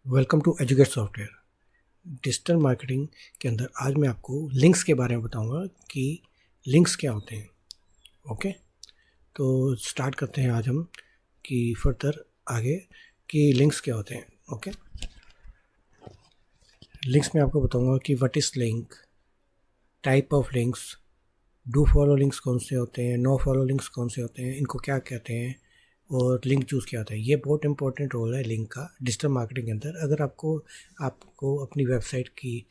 Welcome to educate software. Digital marketing के अंदर आज मैं आपको लिंक्स के बारे में बताऊंगा कि लिंक्स क्या होते हैं। ओके, तो स्टार्ट करते हैं आज हम कि फर्दर आगे कि लिंक्स क्या होते हैं। ओके, लिंक्स में आपको बताऊंगा कि what is link, type of links, do follow links कौन से होते हैं, नो फॉलो लिंक्स कौन से होते हैं, इनको क्या कहते हैं और लिंक चूज़ क्या होता है। ये बहुत इंपॉर्टेंट रोल है लिंक का डिजिटल मार्केटिंग के अंदर। अगर आपको अपनी वेबसाइट की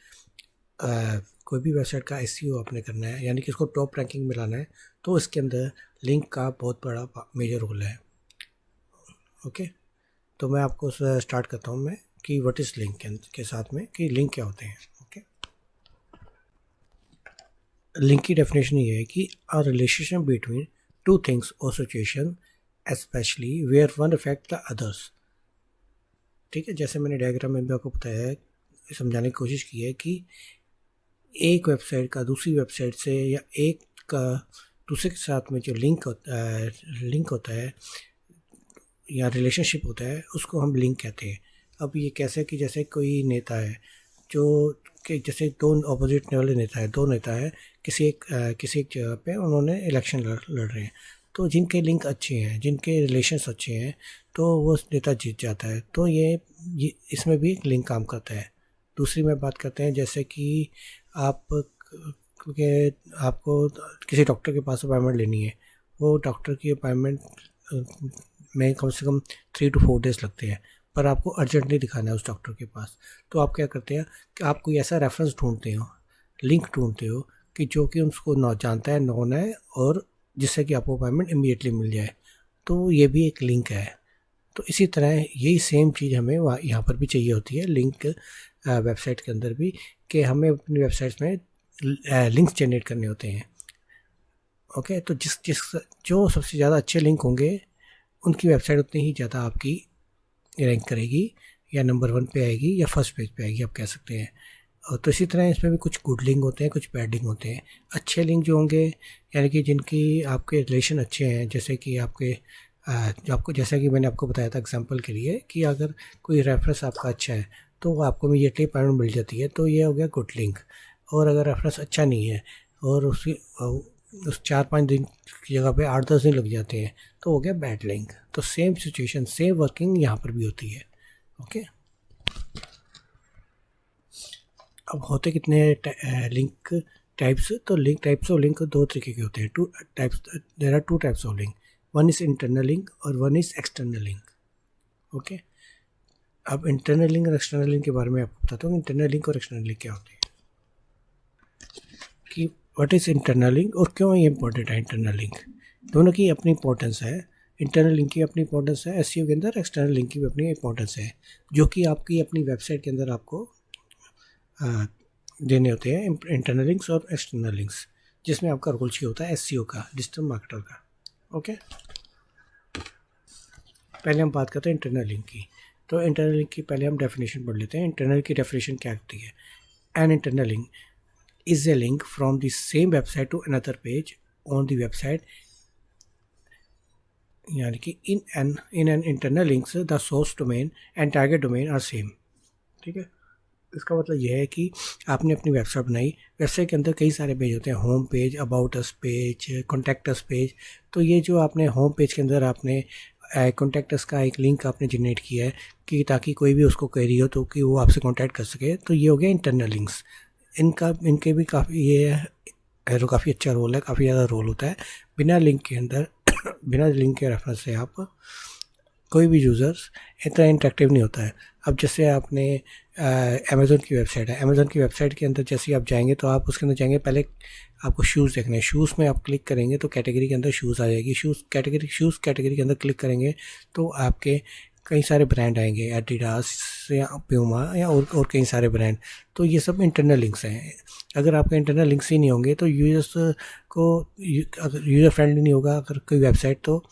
कोई भी वेबसाइट का एसईओ आपने करना है, यानी कि इसको टॉप रैंकिंग में लाना है, तो इसके अंदर लिंक का बहुत बड़ा मेजर रोल है। ओके, तो मैं आपको स्टार्ट करता हूँ मैं कि व्हाट इज़ लिंक के साथ में कि लिंक क्या होते हैं। ओके, लिंक की डेफिनेशन ये है कि a relationship between two things और situation especially where one affect the others. ठीक है, जैसे मैंने डायग्राम में भी आपको बताया है, समझाने की कोशिश की है कि एक वेबसाइट का दूसरी वेबसाइट से या एक का दूसरे के साथ में जो लिंक होता है या रिलेशनशिप होता है, उसको हम लिंक कहते हैं। अब ये कैसे कि जैसे कोई नेता है जो कि जैसे दो ऑपोजिट वाले नेता है, दो नेता है किसी एक जगह पे उन्होंने इलेक्शन लड़ रहे हैं, तो जिनके लिंक अच्छे हैं, जिनके रिलेशंस अच्छे हैं, तो वो नेता जीत जाता है। तो ये इसमें भी एक लिंक काम करता है। दूसरी में बात करते हैं जैसे कि आप क्योंकि आपको किसी डॉक्टर के पास अपॉइंटमेंट लेनी है, वो डॉक्टर की अपॉइंटमेंट में कम से कम 3 to 4 डेज़ लगते हैं, पर आपको अर्जेंटली दिखाना है उस डॉक्टर के पास। तो आप क्या करते हैं कि आप कोई ऐसा रेफरेंस ढूंढते हो, लिंक ढूंढते हो कि जो कि उसको नौ जानता है, नोन है, और जिससे कि आपको अपॉइंटमेंट इमीडिएटली मिल जाए। तो ये भी एक लिंक है। तो इसी तरह यही सेम चीज़ हमें वहाँ यहाँ पर भी चाहिए होती है लिंक वेबसाइट के अंदर भी, कि हमें अपनी वेबसाइट्स में लिंक्स जनरेट करने होते हैं। ओके, तो जिस जिस जो सबसे ज़्यादा अच्छे लिंक होंगे उनकी वेबसाइट उतनी ही ज़्यादा आपकी रैंक करेगी, या नंबर 1 पे आएगी या फर्स्ट पेज पे आएगी, आप कह सकते हैं। और तो इसी तरह इसमें भी कुछ गुड लिंक होते हैं, कुछ बैड लिंक होते हैं। अच्छे लिंक जो होंगे यानी कि जिनकी आपके रिलेशन अच्छे हैं, जैसे कि आपके जो आपको जैसा कि मैंने आपको बताया था एग्जांपल के लिए कि अगर कोई रेफरेंस आपका अच्छा है तो वो आपको इमीडिएटली अपॉइंटमेंट मिल जाती है, तो ये हो गया गुड लिंक। और अगर रेफरेंस अच्छा नहीं है और उस 4-5 दिन की जगह पे 8-10 दिन लग जाते हैं, तो हो गया बैड लिंक। तो सेम सिचुएशन, सेम वर्किंग यहाँ पर भी होती है। ओके, अब होते कितने लिंक टाइप्स, तो लिंक टाइप्स ऑफ लिंक दो तरीके के होते हैं। Two types, there are 2 types of link, one is internal link और one is external link. Okay, अब इंटरनल लिंक और एक्सटर्नल लिंक के बारे में आपको बताता हूँ। इंटरनल लिंक और एक्सटर्नल लिंक क्या होते हैं, कि व्हाट इज़ इंटरनल लिंक और क्यों ये इंपॉर्टेंट है। इंटरनल लिंक दोनों की अपनी इंपॉर्टेंस है। इंटरनल लिंक की अपनी इंपॉर्टेंस है एसईओ के अंदर, एक्सटर्नल लिंक की भी अपनी इंपॉर्टेंस है, जो कि आपकी अपनी वेबसाइट के अंदर आपको देने होते हैं, इंटरनल लिंक्स और एक्सटर्नल लिंक्स, जिसमें आपका रोल चाहिए होता है एसईओ का, डिजिटल मार्केटर का। ओके, पहले हम बात करते हैं इंटरनल लिंक की। तो इंटरनल लिंक की पहले हम डेफिनेशन पढ़ लेते हैं। इंटरनल की डेफिनेशन क्या होती है। An internal link is a link from the same website to another page on the website, यानी कि in an internal links the source domain and target domain are same। ठीक है, इसका मतलब यह है कि आपने अपनी वेबसाइट बनाई, वेबसाइट के अंदर कई सारे पेज होते हैं, home page, about us page, contact us page. तो ये जो आपने होम पेज के अंदर आपने कॉन्टैक्ट अस का एक लिंक आपने जनरेट किया है कि ताकि कोई भी उसको क्वेरी हो तो कि वो आपसे कॉन्टैक्ट कर सके, तो ये हो गया इंटरनल लिंक्स। इनके भी काफ़ी ये है तो काफ़ी अच्छा रोल है, काफ़ी ज़्यादा रोल होता है। बिना लिंक के अंदर बिना लिंक के रेफरेंस से आप कोई भी यूज़र्स इतना इंटरेक्टिव नहीं होता है। अब जैसे आपने अमेज़न की वेबसाइट है, अमेज़न की वेबसाइट के अंदर जैसे ही आप जाएंगे तो आप उसके अंदर जाएंगे, पहले आपको शूज़ देखने हैं, शूज़ में आप क्लिक करेंगे तो कैटेगरी के अंदर शूज़ आ जाएगी। शूज़ कैटेगरी के अंदर क्लिक करेंगे तो आपके कई सारे ब्रांड आएंगे, एडिडास या प्यूमा या और कई सारे ब्रांड। तो ये सब इंटरनल लिंक्स हैं। अगर आपके इंटरनल लिंक्स ही नहीं होंगे तो यूज़र्स को अगर यूज़र फ्रेंडली नहीं होगा अगर कोई वेबसाइट, तो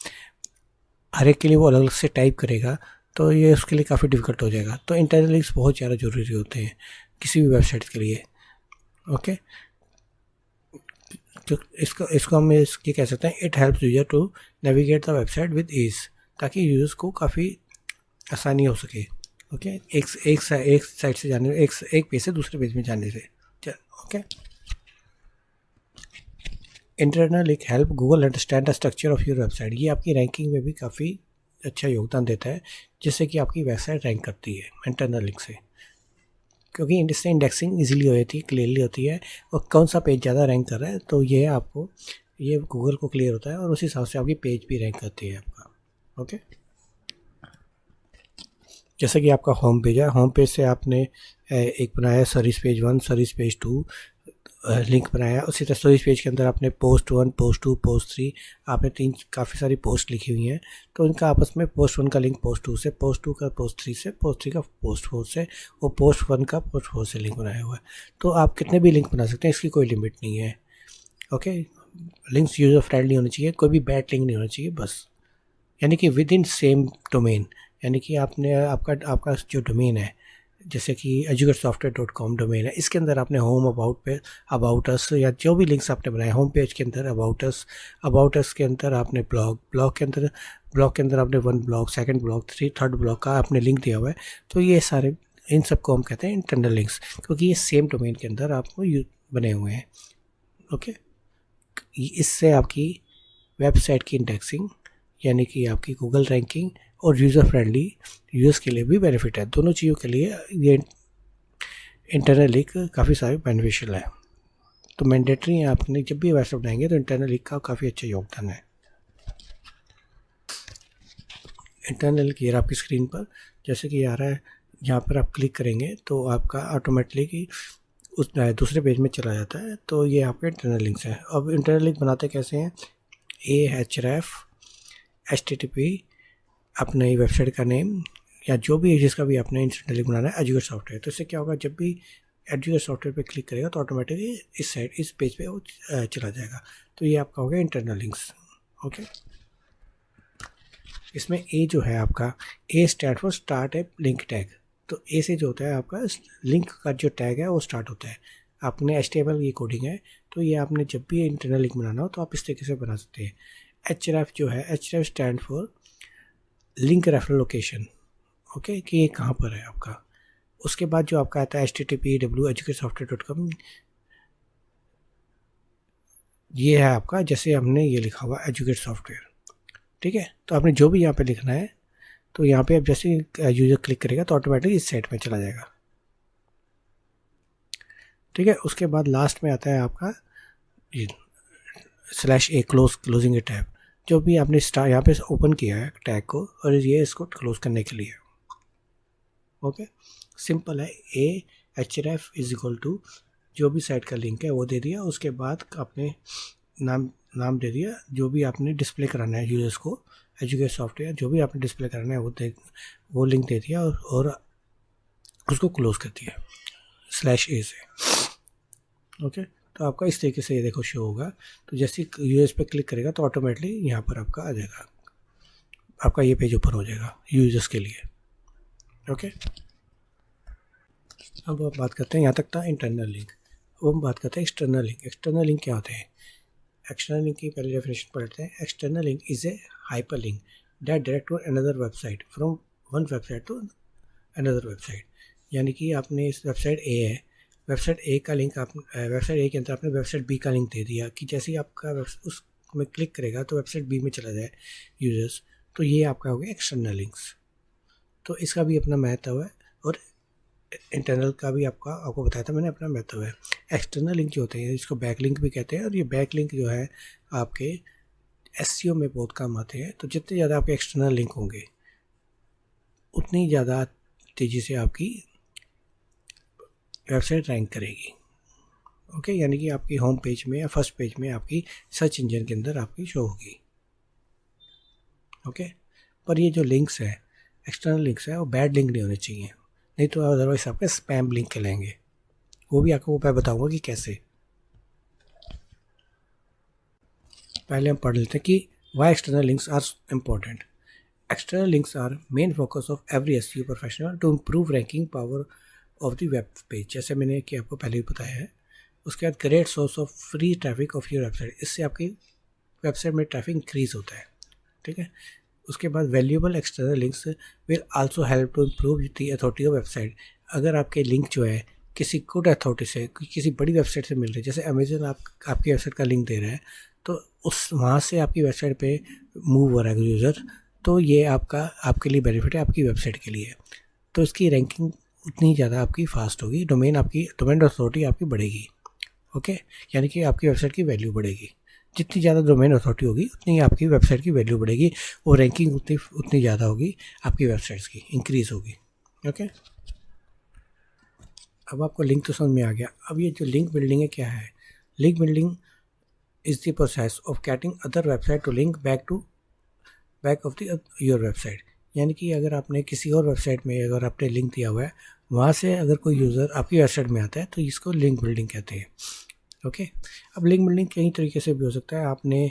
हर एक के लिए वो अलग अलग से टाइप करेगा, तो ये उसके लिए काफ़ी डिफ़िकल्ट हो जाएगा। तो इंटरनल लिंक्स बहुत ज़्यादा ज़रूरी होते हैं किसी भी वेबसाइट के लिए। ओके, तो इसको हम ये कह सकते हैं, it helps user to navigate the website with ease, ताकि यूज़र्स को काफ़ी आसानी हो सके। ओके, एक साइट से जाने, एक पेज से दूसरे पेज में जाने से। Okay, internal link help Google understand the structure of your website. ये आपकी रैंकिंग में भी काफ़ी अच्छा योगदान देता है, जिससे कि आपकी वेबसाइट रैंक करती है इंटरनल लिंक से, क्योंकि इससे इंडेक्सिंग इजीली हो जाती है, क्लियरली होती है, और कौन सा पेज ज़्यादा रैंक कर रहा है तो ये आपको, ये गूगल को क्लियर होता है, और उस हिसाब से आपकी पेज भी रैंक करती है आपका। ओके, जैसे कि आपका होम पेज है, होम पेज से आपने एक बनाया service page 1, service page 2 link बनाया, उसी तरह सर्विस पेज के अंदर आपने पोस्ट 1, पोस्ट 2, पोस्ट 3, आपने काफ़ी सारी पोस्ट लिखी हुई हैं, तो इनका आपस में पोस्ट 1 का लिंक पोस्ट 2 से, पोस्ट 2 का पोस्ट 3 से, पोस्ट 3 का पोस्ट 4 से, और पोस्ट 1 का पोस्ट 4 से लिंक बनाया हुआ है। तो आप कितने भी लिंक बना सकते हैं, इसकी कोई लिमिट नहीं है। ओके, लिंक्स यूज़र फ्रेंडली होनी चाहिए, कोई भी बैड लिंक नहीं होना चाहिए बस, यानी कि विद इन सेम डोमेन, यानी कि आपने आपका जो डोमेन है, जैसे कि educatsoftware.com डोमेन है, इसके अंदर आपने होम, अबाउट अस, या जो भी लिंक्स आपने बनाए, होम पेज के अंदर अबाउट अस के अंदर आपने ब्लॉग के अंदर आपने 1 blog, 2nd blog, 3rd blog का आपने लिंक दिया हुआ है, तो ये सारे, इन सबको हम कहते हैं इंटरनल लिंक्स, क्योंकि ये सेम डोमेन के अंदर आपको बने हुए हैं। ओके, इससे आपकी वेबसाइट की इंडेक्सिंग, यानी कि आपकी गूगल रैंकिंग, और यूज़र फ्रेंडली, यूज़र्स के लिए भी बेनिफिट है। दोनों चीज़ों के लिए ये इंटरनल लिंक काफ़ी सारे बेनिफिशियल है, तो मैंडेटरी है, आपने जब भी वेबसाइट बनाएंगे तो इंटरनल लिंक का काफ़ी अच्छा योगदान है। इंटरनल लिंक ये आपकी स्क्रीन पर जैसे कि आ रहा है, यहाँ पर आप क्लिक करेंगे तो आपका ऑटोमेटिकली उस दूसरे पेज में चला जाता है, तो ये आपके इंटरनल लिंक्स हैं। अब इंटरनल लिंक बनाते कैसे हैं, Ahref HTTP अपने वेबसाइट का नेम, या जो भी है जिसका भी आपने इंटरनल लिंक बनाना है, एजुकेट सॉफ्टवेयर, तो इससे क्या होगा, जब भी एजुकेट सॉफ्टवेयर पे क्लिक करेगा तो ऑटोमेटिकली इस पेज पे वो चला जाएगा। तो ये आपका हो गया इंटरनल लिंक्स। ओके, इसमें ए जो है आपका, A stand for start a link tag, तो ए से जो होता है आपका लिंक का जो टैग है वो स्टार्ट होता है। आपने HTML ये कोडिंग है, तो ये आपने जब भी इंटरनल लिंक बनाना हो तो आप इस तरीके से बना सकते हैं। Href जो है, Href stand for link referral location. Okay, कि ये कहाँ पर है आपका। उसके बाद जो आपका आता है http://educatsoftware.com, ये है आपका, जैसे हमने ये लिखा हुआ एजुकेट सॉफ्टवेयर, ठीक है, तो आपने जो भी यहाँ पे लिखना है, तो यहाँ पे अब जैसे यूज़र क्लिक करेगा तो ऑटोमेटिक इस साइट में चला जाएगा। ठीक है, उसके बाद लास्ट में आता है आपका /a क्लोजिंग ए टैब, जो भी आपने यहाँ पे ओपन किया है टैग को, और ये इसको क्लोज करने के लिए। ओके, सिंपल है। Ahref इज इक्वल टू जो भी साइट का लिंक है वो दे दिया, उसके बाद आपने नाम दे दिया, जो भी आपने डिस्प्ले कराना है यूजर्स को, एजुकेट सॉफ्टवेयर जो भी आपने डिस्प्ले कराना है वो लिंक दे दिया, और उसको क्लोज कर दिया /a से। ओके, तो आपका इस तरीके से ये देखो शो होगा, तो जैसे यूजर्स पे क्लिक करेगा तो ऑटोमेटिकली यहाँ पर आपका आ जाएगा, आपका ये पेज ओपन हो जाएगा यूजर्स के लिए। ओके, अब आप बात करते हैं, यहाँ तक था इंटरनल लिंक। अब हम बात करते हैं एक्सटर्नल लिंक। एक्सटर्नल लिंक क्या होते हैं, एक्सटर्नल लिंक की पहले डेफिनेशन पढ़ते हैं। External link is a hyper link that direct to another website from one website to another website, यानी कि आपने इस वेबसाइट ए है, वेबसाइट ए का लिंक आप वेबसाइट ए के अंदर आपने वेबसाइट बी का लिंक दे दिया, कि जैसे ही आपका उसमें क्लिक करेगा तो वेबसाइट बी में चला जाए यूजर्स, तो ये आपका हो गया एक्सटर्नल लिंक्स। तो इसका भी अपना महत्व है, और इंटरनल का भी आपको बताया था मैंने अपना महत्व है। एक्सटर्नल लिंक जो होते हैं इसको बैक लिंक भी कहते हैं, और ये बैक लिंक जो है आपके SEO में बहुत काम आते हैं। तो जितने ज़्यादा आपके एक्सटर्नल लिंक होंगे उतनी ज़्यादा तेज़ी से आपकी वेबसाइट रैंक करेगी। ओके, यानी कि आपकी होम पेज में या फर्स्ट पेज में आपकी सर्च इंजन के अंदर आपकी शो होगी। ओके, पर ये जो लिंक्स है, एक्सटर्नल लिंक्स है, वो बैड लिंक नहीं होने चाहिए, नहीं तो अदरवाइज आपके स्पैम लिंक कहलाएंगे। वो भी आपको मैं बताऊंगा कि कैसे। पहले हम पढ़ लेते हैं कि why external links are important. External links are main focus of every SEO professional to improve ranking power of the web page, जैसे मैंने कि आपको पहले भी बताया है। उसके बाद great source of free traffic of your website, इससे आपकी वेबसाइट में ट्रैफिक इंक्रीज होता है। ठीक है, उसके बाद valuable external links will also help to improve the authority of website. अगर आपके लिंक जो है किसी गुड अथॉरिटी से, किसी बड़ी वेबसाइट से मिल रही है, जैसे अमेजन आपकी वेबसाइट का लिंक दे रहा है, तो उस वहाँ से आपकी वेबसाइट पे मूव हो रहा है यूज़र, तो ये आपके लिए बेनिफिट है, आपकी वेबसाइट के लिए। तो इसकी रैंकिंग उतनी ज़्यादा आपकी फास्ट होगी, डोमेन अथॉरिटी आपकी बढ़ेगी। ओके, यानी कि आपकी वेबसाइट की वैल्यू बढ़ेगी। जितनी ज़्यादा डोमेन अथॉरिटी होगी उतनी आपकी वेबसाइट की वैल्यू बढ़ेगी और रैंकिंग उतनी ज़्यादा होगी आपकी वेबसाइट्स की, इंक्रीज़ होगी। ओके, अब आपको लिंक तो समझ में आ गया। अब ये जो लिंक बिल्डिंग है क्या है? Link building is the process of getting other website to link back of the your website. यानी कि अगर आपने किसी और वेबसाइट में अगर आपने लिंक दिया हुआ है, वहाँ से अगर कोई यूज़र आपकी वेबसाइट में आता है तो इसको लिंक बिल्डिंग कहते हैं। ओके, अब लिंक बिल्डिंग कई तरीके से भी हो सकता है। आपने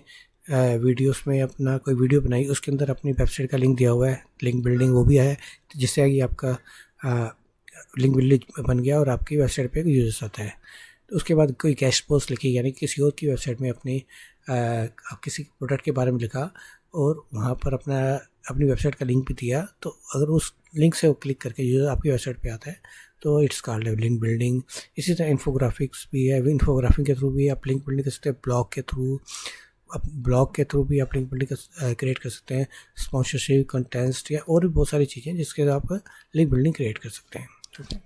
वीडियोस में अपना कोई वीडियो बनाई, उसके अंदर अपनी वेबसाइट का लिंक दिया हुआ है, लिंक बिल्डिंग वो भी है, जिससे कि आपका लिंक बिल्डिंग बन गया और आपकी वेबसाइट पे यूज़र्स आता है। तो उसके बाद कोई गेस्ट पोस्ट लिखी, यानी किसी और की वेबसाइट में किसी प्रोडक्ट के बारे में लिखा और वहाँ पर अपनी वेबसाइट का लिंक भी दिया, तो अगर उस लिंक से वो क्लिक करके यूज़र आपकी वेबसाइट पे आता है तो इट्स कॉल्ड लिंक बिल्डिंग। इसी तरह इन्फोग्राफिक्स भी है, इन्फोग्राफिक के थ्रू भी आप लिंक बिल्डिंग कर सकते हैं। ब्लॉग के थ्रू भी आप लिंक बिल्डिंग क्रिएट कर सकते हैं। स्पॉन्सरशिप, कंटेंट या और भी बहुत सारी चीज़ें जिसके आप लिंक बिल्डिंग क्रिएट कर सकते हैं। ठीक है,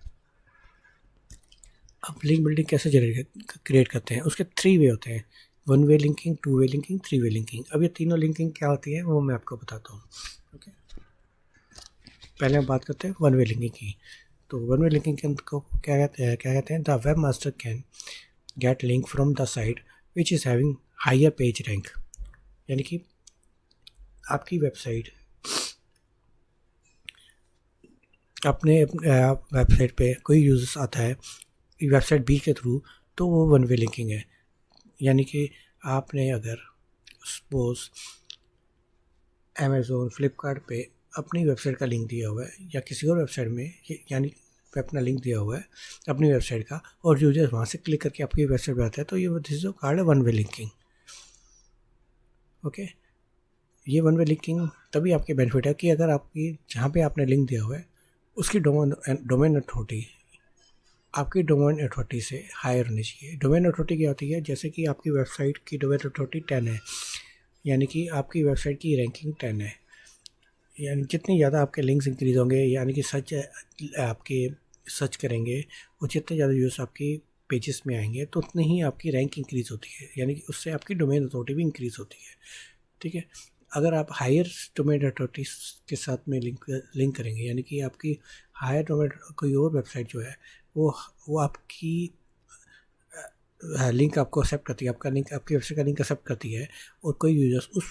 अब लिंक बिल्डिंग कैसे क्रिएट करते हैं? उसके 3 वे होते हैं, 1 वे लिंकिंग, 2 वे लिंकिंग, 3 वे लिंकिंग। अब ये तीनों लिंकिंग क्या होती है वो मैं आपको बताता हूँ। ओके, पहले हम बात करते हैं 1 वे लिंकिंग की। तो 1 वे लिंकिंग के को क्या कहते हैं? The web master can get link from the site which is having higher page rank. यानी कि आपकी वेबसाइट, अपने वेबसाइट पे कोई यूज़र्स आता है वेबसाइट बी के थ्रू, तो वो 1 वे लिंकिंग है। यानी कि आपने अगर सपोज अमेज़ोन, फ्लिपकार्ट पे अपनी वेबसाइट का लिंक दिया हुआ है या किसी और वेबसाइट में, यानी पे अपना लिंक दिया हुआ है अपनी वेबसाइट का, और यूजर वहाँ से क्लिक करके आपकी वेबसाइट पे आता है, तो ये this is called 1 way linking. Okay, ये 1 वे लिंकिंग तभी आपके बेनिफिट है कि अगर आपकी जहाँ पे आपने लिंक दिया हुआ है उसकी डोमेन अथॉरिटी आपकी डोमेन अथॉरिटी से हायर होनी चाहिए। डोमेन अथॉरिटी क्या होती है? जैसे कि आपकी वेबसाइट की डोमेन अथॉरिटी 10 है, यानी कि आपकी वेबसाइट की रैंकिंग 10 है, यानी जितनी ज़्यादा आपके लिंक्स इंक्रीज होंगे, यानी कि आपके सर्च करेंगे और जितने ज़्यादा यूज़र्स आपकी पेजेस में आएंगे तो उतनी ही आपकी रैंक इंक्रीज़ होती है, यानी कि उससे आपकी डोमेन अथॉरिटी भी इंक्रीज़ होती है। ठीक है, अगर आप हायर डोमेन अथॉरिटी के साथ में लिंक करेंगे, यानी कि आपकी हायर डोमेन कोई और वेबसाइट जो है वो आपकी लिंक आपको एक्सेप्ट करती है, आपकी वेबसाइट का लिंक एक्सेप्ट करती है, और कोई यूजर्स उस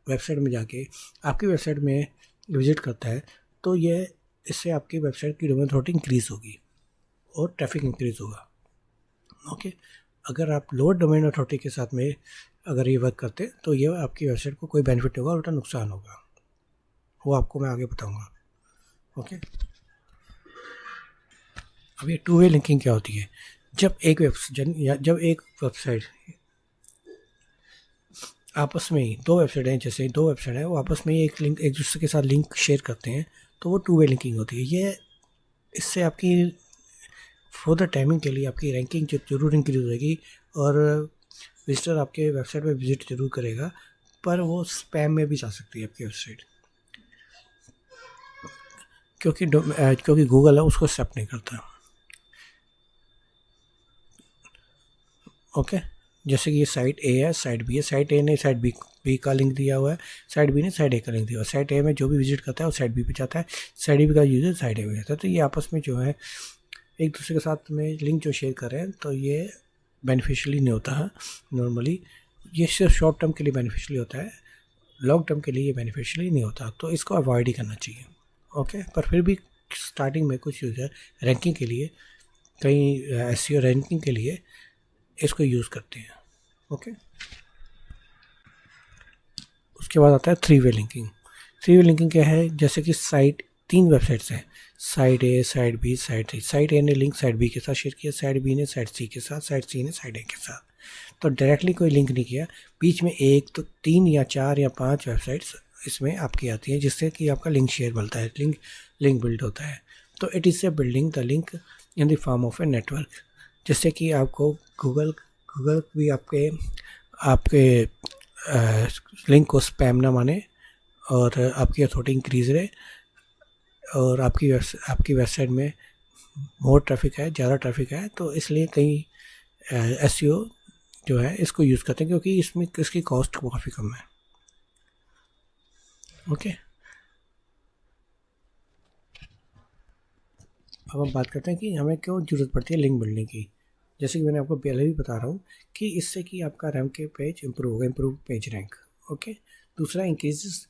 वेबसाइट में जाके आपकी वेबसाइट में विजिट करता है, तो इससे आपकी वेबसाइट की डोमेन अथॉरिटी इंक्रीज़ होगी और ट्रैफिक इंक्रीज़ होगा। ओके, अगर आप लोअर डोमेन अथॉरिटी के साथ में अगर ये वर्क करते हैं तो ये आपकी वेबसाइट को कोई बेनिफिट नहीं होगा, उल्टा नुकसान होगा, वो आपको मैं आगे बताऊंगा। ओके, अब ये 2 वे लिंकिंग क्या होती है? जब एक वेबसाइट आपस में ही, दो वेबसाइट हैं वो आपस में एक दूसरे के साथ लिंक शेयर करते हैं, तो वो 2 वे लिंकिंग होती है। ये इससे आपकी फर्दर टाइमिंग के लिए आपकी रैंकिंग जरूर इंक्रीज होगी और विजिटर आपके वेबसाइट पे विजिट जरूर करेगा, पर वो स्पैम में भी जा सकती है आपकी वेबसाइट, क्योंकि गूगल है उसको एक्सेप्ट नहीं करता। ओके, जैसे कि ये साइट ए है, साइट बी है, साइट ए ने साइट बी का लिंक दिया हुआ है, साइट बी ने साइट ए का लिंक दिया हुआ है। साइट ए में जो भी विजिट करता है वो साइट बी पे जाता है, साइट बी का यूज़र साइट ए पे जाता है, तो ये आपस में जो है एक दूसरे के साथ में लिंक जो शेयर कर रहे हैं, तो ये बेनिफिशियली नहीं होता है नॉर्मली। ये सिर्फ शॉर्ट टर्म के लिए बेनिफिशियली होता है, लॉन्ग टर्म के लिए ये बेनिफिशियली नहीं होता, तो इसको अवॉइड ही करना चाहिए। ओके, पर फिर भी स्टार्टिंग में कुछ यूज़र रैंकिंग के लिए, कई एसईओ रैंकिंग के लिए इसको यूज़ करते हैं। ओके, उसके बाद आता है 3 वे लिंकिंग। 3 वे लिंकिंग क्या है? जैसे कि 3 वेबसाइट्स हैं, साइट ए, साइट बी, साइट सी। साइट ए ने लिंक साइट बी के साथ शेयर किया, साइट बी ने साइट सी के साथ, साइट सी ने साइट ए के साथ, तो डायरेक्टली कोई लिंक नहीं किया, बीच में 1 तो 3 या 4 या 5 वेबसाइट्स इसमें आपकी आती है, जिससे कि आपका लिंक शेयर बनता है, लिंक बिल्ड होता है। तो it is a building the link in the form of a network, जिससे कि आपको गूगल भी आपके लिंक को स्पैम ना माने और आपकी अथॉरिटी इंक्रीज रहे, और आपकी वेबसाइट में मोर ट्रैफिक है, ज़्यादा ट्रैफिक है। तो इसलिए कई एसईओ जो है इसको यूज़ करते हैं, क्योंकि इसकी कॉस्ट काफ़ी कम है। ओके, अब हम बात करते हैं कि हमें क्यों ज़रूरत पड़ती है लिंक बिल्डिंग की। जैसे कि मैंने आपको पहले भी बता रहा हूँ कि इससे कि आपका रैंक के page improve page rank. Okay, दूसरा इंक्रीजेस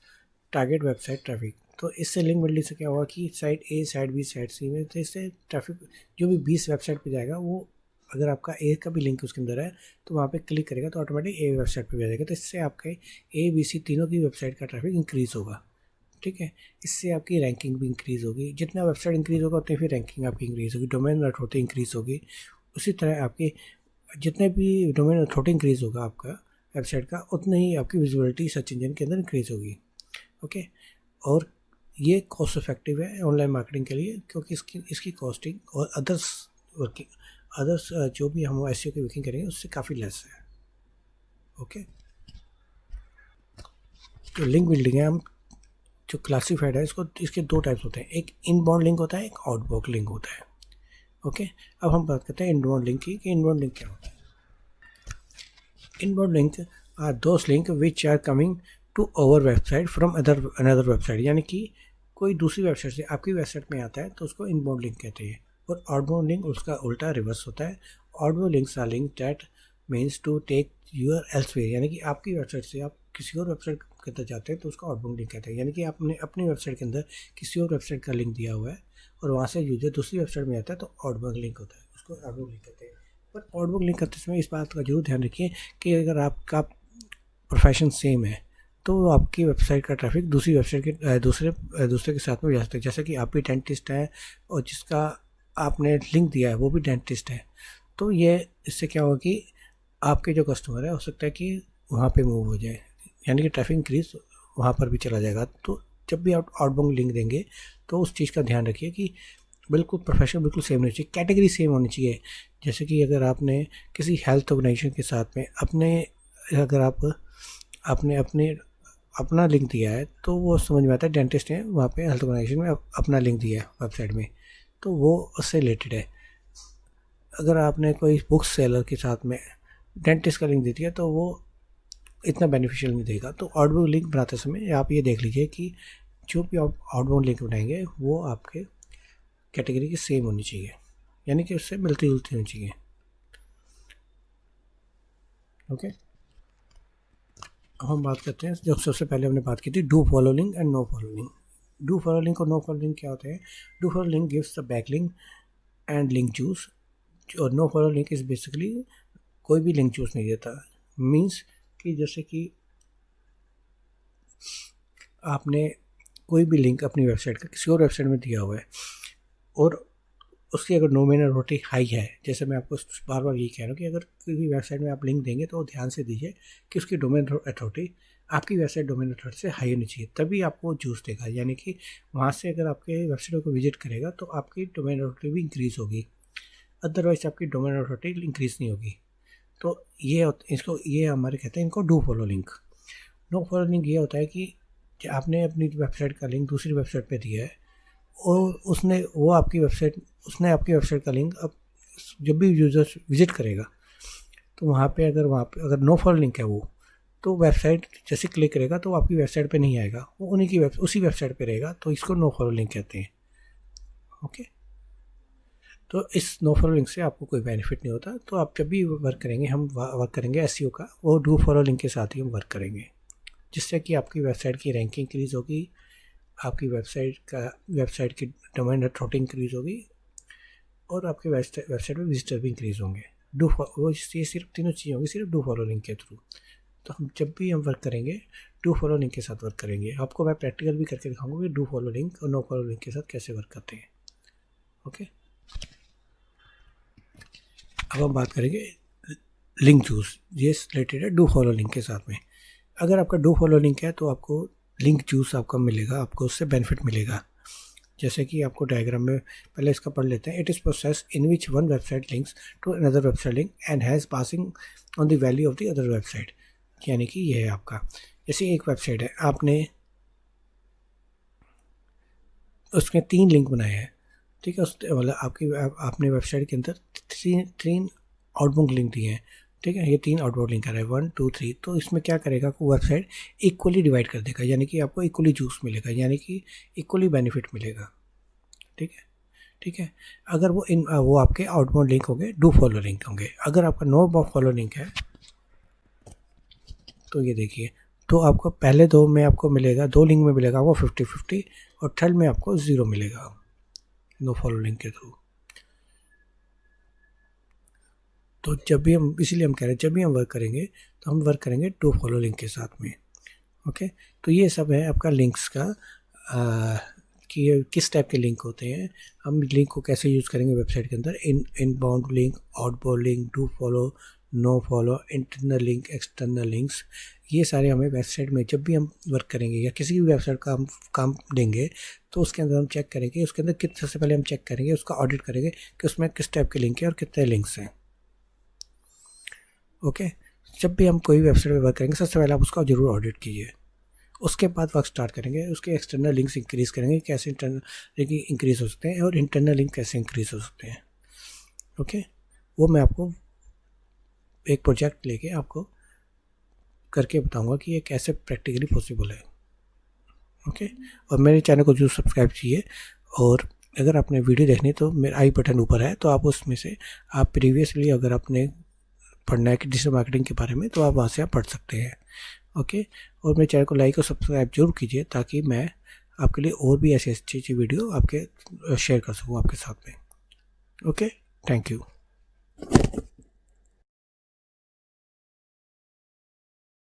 टारगेट वेबसाइट ट्रैफिक। तो इससे लिंक बिल्डिंग से क्या होगा कि साइट ए, साइट बी, साइट सी में, तो इससे ट्रैफिक जो भी 20 वेबसाइट पे जाएगा, वो अगर आपका ए का भी लिंक उसके अंदर है तो वहाँ पे क्लिक करेगा तो ऑटोमेटिक ए वेबसाइट पे जाएगा। तो इससे आपके ए, बी, सी तीनों की वेबसाइट का ट्रैफिक इंक्रीज़ होगा। ठीक है, इससे आपकी रैंकिंग भी इंक्रीज़ होगी। जितना वेबसाइट इंक्रीज़ होगा उतनी फिर रैंकिंग आपकी इंक्रीज़ होगी, डोमेन अथॉरिटी इंक्रीज़ होगी। उसी तरह आपकी जितने भी डोमेन अथॉरिटी इंक्रीज़ होगा आपका वेबसाइट का, उतनी ही आपकी विजिबिलिटी सर्च इंजन के अंदर इंक्रीज़ होगी। ओके, और ये कॉस्ट इफेक्टिव है ऑनलाइन मार्केटिंग के लिए, क्योंकि इसकी कॉस्टिंग और अदर्स जो भी हम एसईओ की वर्किंग करेंगे उससे काफ़ी लेस है। ओके, तो लिंक बिल्डिंग है, हम जो क्लासीफाइड है इसके दो टाइप्स होते हैं, एक इनबाउंड लिंक होता है, एक आउटबाउंड लिंक होता है। ओके, अब हम बात करते हैं इनबाउंड लिंक की कि इनबाउंड लिंक क्या होता है। Inbound link are those link which are coming to our website from another website, यानी कि कोई दूसरी वेबसाइट से आपकी वेबसाइट में आता है तो उसको इनबाउंड लिंक कहते हैं। और आउटबाउंड लिंक उसका उल्टा रिवर्स होता है। Outbound links are link that means to take your elsewhere, यानी कि आपकी वेबसाइट से आप किसी और वेबसाइट के अंदर जाते हैं तो उसको आउटबाउंड लिंक कहते हैं। यानी कि आपने अपनी वेबसाइट के अंदर किसी और वेबसाइट का लिंक दिया हुआ है और वहाँ से यूजर दूसरी वेबसाइट में आता है तो आउटबाउंड लिंक होता है, उसको आउटबाउंड लिंक कहते हैं। पर आउटबाउंड लिंक करते समय इस बात का जरूर ध्यान रखिए कि अगर आपका प्रोफेशन सेम है तो आपकी वेबसाइट का ट्रैफिक दूसरी वेबसाइट के दूसरे के साथ में जा सकता है। जैसे कि आप भी डेंटिस्ट हैं और जिसका आपने लिंक दिया है वो भी डेंटिस्ट है, तो ये इससे क्या होगा कि आपके जो कस्टमर है हो सकता है कि वहाँ पे मूव हो जाए, यानी कि ट्रैफिक इंक्रीज वहाँ पर भी चला जाएगा। तो जब भी आप आउटबाउंड लिंक देंगे तो उस चीज़ का ध्यान रखिए कि बिल्कुल प्रोफेशन बिल्कुल सेम होनी चाहिए, कैटेगरी सेम होनी चाहिए। जैसे कि अगर आपने किसी हेल्थ ऑर्गेनाइजेशन के साथ में अगर आपने अपना लिंक दिया है तो वो समझ में आता है डेंटिस्ट है, वहाँ पे हेल्थ ऑर्गेनाइजेशन में अपना लिंक दिया है वेबसाइट में, तो वो उससे रिलेटेड है। अगर आपने कोई बुक सेलर के साथ में डेंटिस्ट का लिंक दे दिया तो वो इतना बेनिफिशियल नहीं देगा। तो आउटबाउंड लिंक बनाते समय आप ये देख लीजिए कि जो भी आप आउटबाउंड लिंक बनाएंगे वो आपके कैटेगरी की सेम होनी चाहिए, यानी कि उससे मिलती जुलती होनी चाहिए। ओके, अब हम बात करते हैं जो सबसे पहले हमने बात की थी do follow link and no follow link. Do follow link और नो फॉलो लिंक क्या होते हैं? Do follow link gives the back link and link juice, और no follow link is basically कोई भी लिंक चूज नहीं देता। मीन्स कि जैसे कि आपने कोई भी लिंक अपनी वेबसाइट का किसी और वेबसाइट में दिया हुआ है और उसकी अगर डोमेन अथॉरिटी हाई है, जैसे मैं आपको बार बार यही कह रहा हूँ कि अगर किसी वेबसाइट में आप लिंक देंगे तो ध्यान से दीजिए कि उसकी डोमेन अथॉरिटी आपकी वेबसाइट डोमेन अथॉरिटी से हाई होनी चाहिए, तभी आपको जूस देगा। यानी कि वहाँ से अगर आपके वेबसाइट को विजिट करेगा तो आपकी डोमेन अथॉरिटी भी इंक्रीज़ होगी, अदरवाइज आपकी डोमेन अथॉरिटी इंक्रीज़ नहीं होगी। तो ये हमारे कहते हैं इनको do follow link. No follow link ये होता है कि आपने अपनी वेबसाइट का लिंक दूसरी वेबसाइट पे दिया है और उसने आपकी वेबसाइट का लिंक अब जब भी यूज़र विजिट करेगा तो वहाँ पे अगर नो फॉलो लिंक है वो, तो वेबसाइट जैसे क्लिक करेगा तो आपकी वेबसाइट पे नहीं आएगा, वो उसी वेबसाइट पे रहेगा, तो इसको नो फॉलो लिंक कहते हैं। ओके, तो इस नो फॉलो लिंक से आपको कोई बेनिफिट नहीं होता। तो आप जब भी वर्क करेंगे, हम वर्क करेंगे एसईओ का, वो डू फॉलो लिंक के साथ ही हम वर्क करेंगे, जिससे कि आपकी वेबसाइट की रैंकिंग इंक्रीज़ होगी, आपकी वेबसाइट की डोमेन अथॉरिटी इंक्रीज़ होगी और आपके वेबसाइट में विजिटर भी इंक्रीज़ होंगे। ये सिर्फ तीनों चीज़ें होंगी सिर्फ डू फॉलो लिंक के थ्रू। तो हम जब भी हम वर्क करेंगे डू फॉलो लिंक के साथ वर्क करेंगे। आपको मैं प्रैक्टिकल भी करके दिखाऊंगा कि डू फॉलो लिंक और नो फॉलो लिंक के साथ कैसे वर्क करते हैं। ओके, अब हम बात करेंगे लिंक चूज, ये रिलेटेड है डू फॉलो लिंक के साथ में। अगर आपका डू फॉलो लिंक है तो आपको लिंक जूस आपका मिलेगा, आपको उससे बेनिफिट मिलेगा। जैसे कि आपको डायग्राम में पहले इसका पढ़ लेते हैं। It is process in which one website links to another website link and has passing on the value of the other website. यानी कि ये है आपका, जैसे एक वेबसाइट है, आपने उसमें 3 लिंक बनाए हैं, ठीक है, उस मतलब आपने वेबसाइट के अंदर 3 आउटबाउंड लिंक दिए हैं, ठीक है, ये 3 आउटबाउंड लिंक आ रहा है 1 2 3। तो इसमें क्या करेगा, आपको वेबसाइट इक्वली डिवाइड कर देगा, यानी कि आपको इक्वली जूस मिलेगा, यानी कि इक्वली बेनिफिट मिलेगा। ठीक है, ठीक है। अगर वो आपके आउटबाउंड लिंक होंगे, डू फॉलो लिंक होंगे। अगर आपका नो फॉलो लिंक है तो ये देखिए, तो आपको पहले 2 में आपको मिलेगा, 2 लिंक में मिलेगा आपको 50-50 और थर्ड में आपको 0 मिलेगा नो फॉलो लिंक के थ्रू। तो जब भी हम, इसीलिए हम कह रहे हैं जब भी हम वर्क करेंगे तो हम वर्क करेंगे डू फॉलो लिंक के साथ में। ओके, तो ये सब है आपका लिंक्स का कि ये किस टाइप के लिंक होते हैं, हम लिंक को कैसे यूज़ करेंगे वेबसाइट के अंदर। Inbound link, outbound link, do follow, no follow, internal link, external links, ये सारे हमें वेबसाइट में जब भी हम वर्क करेंगे या किसी भी वेबसाइट का हम काम देंगे तो उसके अंदर हम चेक करेंगे, उसके अंदर सबसे पहले हम चेक करेंगे, उसका ऑडिट करेंगे कि उसमें किस टाइप के लिंक है और कितने लिंक्स हैं। ओके, जब भी हम कोई वेबसाइट पर वर्क करेंगे सबसे पहले आप उसका जरूर ऑडिट कीजिए, उसके बाद वर्क स्टार्ट करेंगे। उसके एक्सटर्नल लिंक्स इंक्रीज़ करेंगे, कैसे इंटरनल लिंक इंक्रीज़ हो सकते हैं और इंटरनल लिंक कैसे इंक्रीज़ हो सकते हैं। ओके, वो मैं आपको एक प्रोजेक्ट लेके आपको करके बताऊंगा कि ये कैसे प्रैक्टिकली पॉसिबल है। ओके, और मेरे चैनल को जरूर सब्सक्राइब कीजिए, और अगर आपने वीडियो देखनी तो मेरा आई बटन ऊपर है, तो आप उसमें से आप प्रीवियसली अगर आपने पढ़ना है कि डिजिटल मार्केटिंग के बारे में तो आप वहाँ से आप पढ़ सकते हैं। ओके, और मेरे चैनल को लाइक और सब्सक्राइब जरूर कीजिए ताकि मैं आपके लिए और भी ऐसी अच्छी अच्छी वीडियो आपके शेयर कर सकूँ आपके साथ में। Okay, thank you.